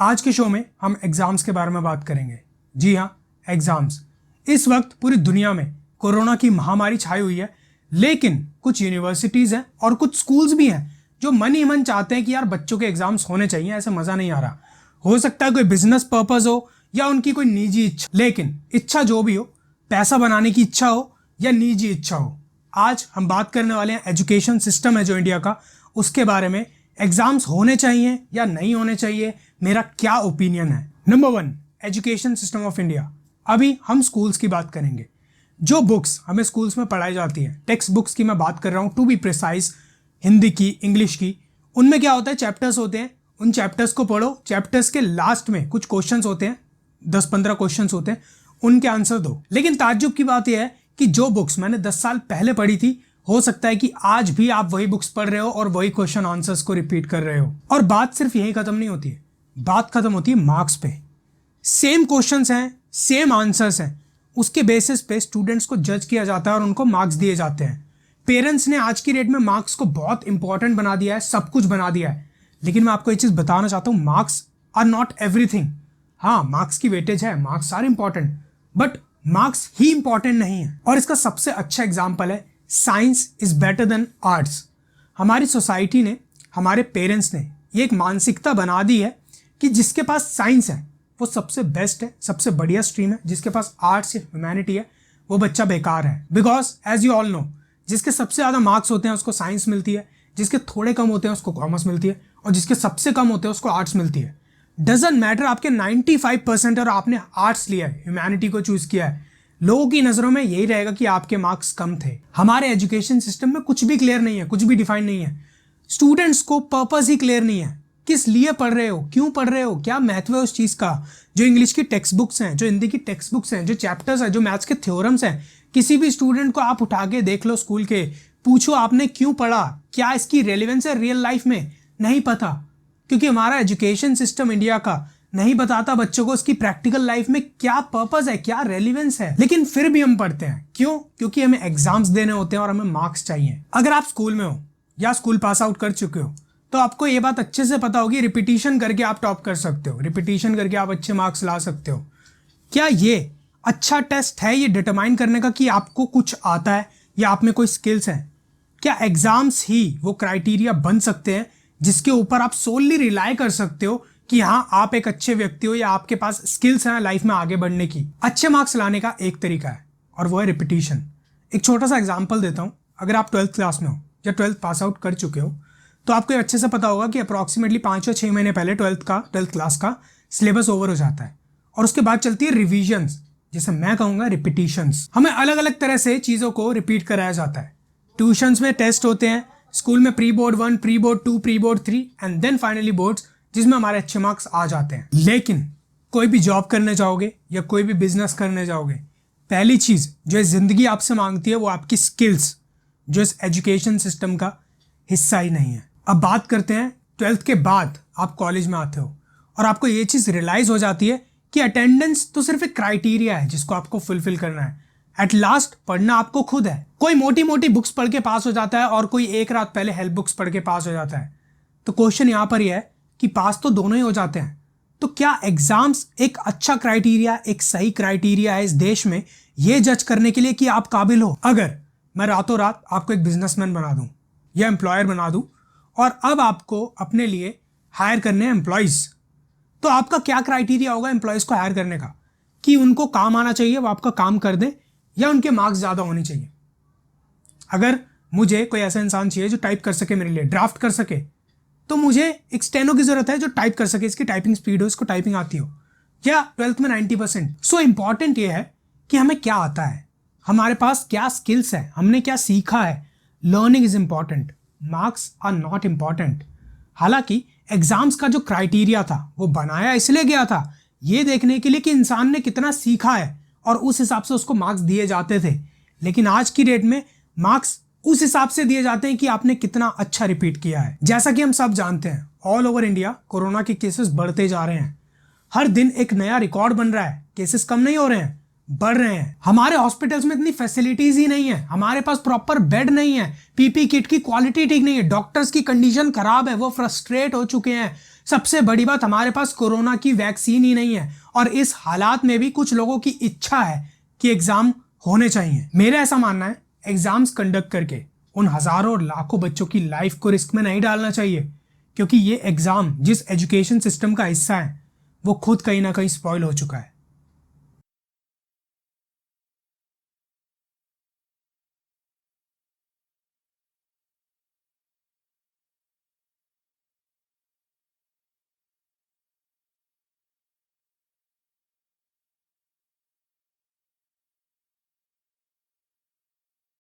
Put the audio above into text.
आज के शो में हम एग्जाम्स के बारे में बात करेंगे। जी हाँ, एग्जाम्स। इस वक्त पूरी दुनिया में कोरोना की महामारी छाई हुई है, लेकिन कुछ यूनिवर्सिटीज़ हैं और कुछ स्कूल्स भी हैं जो मन ही मन चाहते हैं कि यार बच्चों के एग्जाम्स होने चाहिए, ऐसे मज़ा नहीं आ रहा। हो सकता है कोई बिजनेस पर्पस हो या उनकी कोई निजी इच्छा, लेकिन इच्छा जो भी हो, पैसा बनाने की इच्छा हो या निजी इच्छा हो, आज हम बात करने वाले हैं एजुकेशन सिस्टम है जो इंडिया का, उसके बारे में। एग्जाम्स होने चाहिए या नहीं होने चाहिए, मेरा क्या ओपिनियन है। Number 1, education system of India. अभी हम स्कूल्स की बात करेंगे। जो बुक्स हमें स्कूल्स में पढ़ाई जाती है, टेक्स्ट बुक्स की मैं बात कर रहा हूँ, टू बी प्रिसाइज, हिंदी की, इंग्लिश की, उनमें क्या होता है, चैप्टर्स होते हैं। उन चैप्टर्स को पढ़ो, चैप्टर्स के लास्ट में कुछ क्वेश्चंस होते हैं, 10-15 क्वेश्चंस होते हैं, उनके आंसर दो। लेकिन ताज्जुब की बात यह है कि जो बुक्स मैंने 10 साल पहले पढ़ी थी, हो सकता है कि आज भी आप वही बुक्स पढ़ रहे हो और वही क्वेश्चन आंसर्स को रिपीट कर रहे हो। और बात सिर्फ यही खत्म नहीं होती है, बात खत्म होती है मार्क्स पे। सेम क्वेश्चंस हैं, सेम आंसर्स हैं, उसके बेसिस पे स्टूडेंट्स को जज किया जाता है और उनको मार्क्स दिए जाते हैं। पेरेंट्स ने आज की डेट में मार्क्स को बहुत इंपॉर्टेंट बना दिया है, सब कुछ बना दिया है। लेकिन मैं आपको एक चीज़ बताना चाहता हूँ, मार्क्स आर नॉट एवरीथिंग। हाँ, मार्क्स की वेटेज है, marks are important, but marks ही इंपॉर्टेंट नहीं है। और इसका सबसे अच्छा एग्जाम्पल है science is better than arts. हमारी सोसाइटी ने, हमारे पेरेंट्स ने ये एक मानसिकता बना दी है कि जिसके पास साइंस है वो सबसे बेस्ट है, सबसे बढ़िया स्ट्रीम है, जिसके पास आर्ट्स या ह्यूमैनिटी है वो बच्चा बेकार है। Because as you all know, जिसके सबसे ज़्यादा मार्क्स होते हैं उसको साइंस मिलती है, जिसके थोड़े कम होते हैं उसको कॉमर्स मिलती है, और जिसके सबसे कम होते हैं उसको आर्ट्स मिलती है। डजंट मैटर आपके 95% और आपने आर्ट्स लिया है, ह्यूमैनिटी को चूज किया है, लोगों की नज़रों में यही रहेगा कि आपके मार्क्स कम थे। हमारे एजुकेशन सिस्टम में कुछ भी क्लियर नहीं है, कुछ भी डिफाइन नहीं है। स्टूडेंट्स को पर्पस ही क्लियर नहीं है, किस लिए पढ़ रहे हो, क्यों पढ़ रहे हो, क्या महत्व है उस चीज़ का। जो इंग्लिश की टेक्स्ट बुक्स हैं, जो हिंदी की टेक्स्ट बुक्स हैं, जो चैप्टर्स हैं, जो मैथ्स के थ्योरम्स हैं, किसी भी स्टूडेंट को आप उठा के देख लो स्कूल के, पूछो आपने क्यों पढ़ा, क्या इसकी रेलिवेंस है रियल लाइफ में, नहीं पता। क्योंकि हमारा एजुकेशन सिस्टम इंडिया का नहीं बताता बच्चों को उसकी प्रैक्टिकल लाइफ में क्या पर्पस है, क्या रेलिवेंस है। लेकिन फिर भी हम पढ़ते हैं, क्यों? क्योंकि हमें एग्जाम्स देने होते हैं और हमें मार्क्स चाहिए। अगर आप स्कूल में हो या स्कूल पास आउट कर चुके हो तो आपको ये बात अच्छे से पता होगी, रिपीटिशन करके आप टॉप कर सकते हो, रिपीटिशन करके आप अच्छे मार्क्स ला सकते हो। क्या ये अच्छा टेस्ट है ये डिटरमाइन करने का कि आपको कुछ आता है या आप में कोई स्किल्स हैं? क्या एग्जाम्स ही वो क्राइटेरिया बन सकते हैं जिसके ऊपर आप सोलली रिलाई कर सकते हो कि हाँ आप एक अच्छे व्यक्ति हो या आपके पास स्किल्स हैं लाइफ में आगे बढ़ने की? अच्छे मार्क्स लाने का एक तरीका है और वो है रिपीटिशन। एक छोटा सा एग्जांपल देता हूँ। अगर आप 12th क्लास में हो या 12th पास आउट कर चुके हो तो आपको अच्छे से पता होगा कि अप्रॉक्सीमेटली 5 या 6 महीने पहले 12th क्लास का सिलेबस ओवर हो जाता है और उसके बाद चलती है रिविजन्स, जिसे मैं कहूँगा रिपीटिशंस। हमें अलग अलग तरह से चीज़ों को रिपीट कराया जाता है। ट्यूशंस में टेस्ट होते हैं, स्कूल में pre board 1, pre board 2, pre board 3 and then finally boards, जिसमें हमारे अच्छे मार्क्स आ जाते हैं। लेकिन कोई भी जॉब करने जाओगे या कोई भी बिजनेस करने जाओगे, पहली चीज़ जो इस ज़िंदगी आपसे मांगती है वो आपकी स्किल्स, जो इस एजुकेशन सिस्टम का हिस्सा ही नहीं है। अब बात करते हैं 12th के बाद आप कॉलेज में आते हो और आपको ये चीज़ रियलाइज़ हो जाती है कि अटेंडेंस तो सिर्फ एक क्राइटेरिया है जिसको आपको फुलफिल करना है। एट लास्ट पढ़ना आपको खुद है। कोई मोटी मोटी बुक्स पढ़ के पास हो जाता है और कोई एक रात पहले हेल्प बुक्स पढ़ के पास हो जाता है। तो क्वेश्चन यहाँ पर यह है कि पास तो दोनों ही हो जाते हैं, तो क्या एग्जाम्स एक अच्छा क्राइटेरिया, एक सही क्राइटेरिया है इस देश में ये जज करने के लिए कि आप काबिल हो? अगर मैं रातों रात आपको एक बिजनेसमैन बना दूं या एम्प्लॉयर बना दूं और अब आपको अपने लिए हायर करने हैं एम्प्लॉयज़, तो आपका क्या क्राइटेरिया होगा एम्प्लॉयज़ को हायर करने का? कि उनको काम आना चाहिए, वो आपका काम कर दें, या उनके मार्क्स ज़्यादा होने चाहिए? अगर मुझे कोई ऐसा इंसान चाहिए जो टाइप कर सके, मेरे लिए ड्राफ्ट कर सके, तो मुझे एक स्टेनो की जरूरत है जो टाइप कर सके, इसकी टाइपिंग स्पीड हो, इसको टाइपिंग आती हो, या 12th में 90%। सो इंपॉर्टेंट ये है कि हमें क्या आता है, हमारे पास क्या स्किल्स है, हमने क्या सीखा है। Learning is important, marks are not important. हालांकि एग्जाम्स का जो क्राइटेरिया था वो बनाया इसलिए गया था ये देखने के लिए कि इंसान ने कितना सीखा है और उस हिसाब से उसको मार्क्स दिए जाते थे। लेकिन आज की डेट में मार्क्स उस हिसाब से दिए जाते हैं कि आपने कितना अच्छा रिपीट किया है। जैसा कि हम सब जानते हैं, ऑल ओवर इंडिया कोरोना के केसेस बढ़ते जा रहे हैं। हर दिन एक नया रिकॉर्ड बन रहा है, केसेस कम नहीं हो रहे हैं, बढ़ रहे हैं। हमारे हॉस्पिटल्स में इतनी फैसिलिटीज ही नहीं है, हमारे पास प्रॉपर बेड नहीं है, पीपी किट की क्वालिटी ठीक नहीं है, डॉक्टर्स की कंडीशन खराब है, वो फ्रस्ट्रेट हो चुके हैं, सबसे बड़ी बात, हमारे पास कोरोना की वैक्सीन ही नहीं है और इस हालात में भी कुछ लोगों की इच्छा है कि एग्जाम होने चाहिए। मेरा ऐसा मानना है, एग्जाम्स कंडक्ट करके उन हजारों और लाखों बच्चों की लाइफ को रिस्क में नहीं डालना चाहिए, क्योंकि ये एग्जाम जिस एजुकेशन सिस्टम का हिस्सा है वो खुद कहीं ना कहीं स्पॉइल हो चुका है।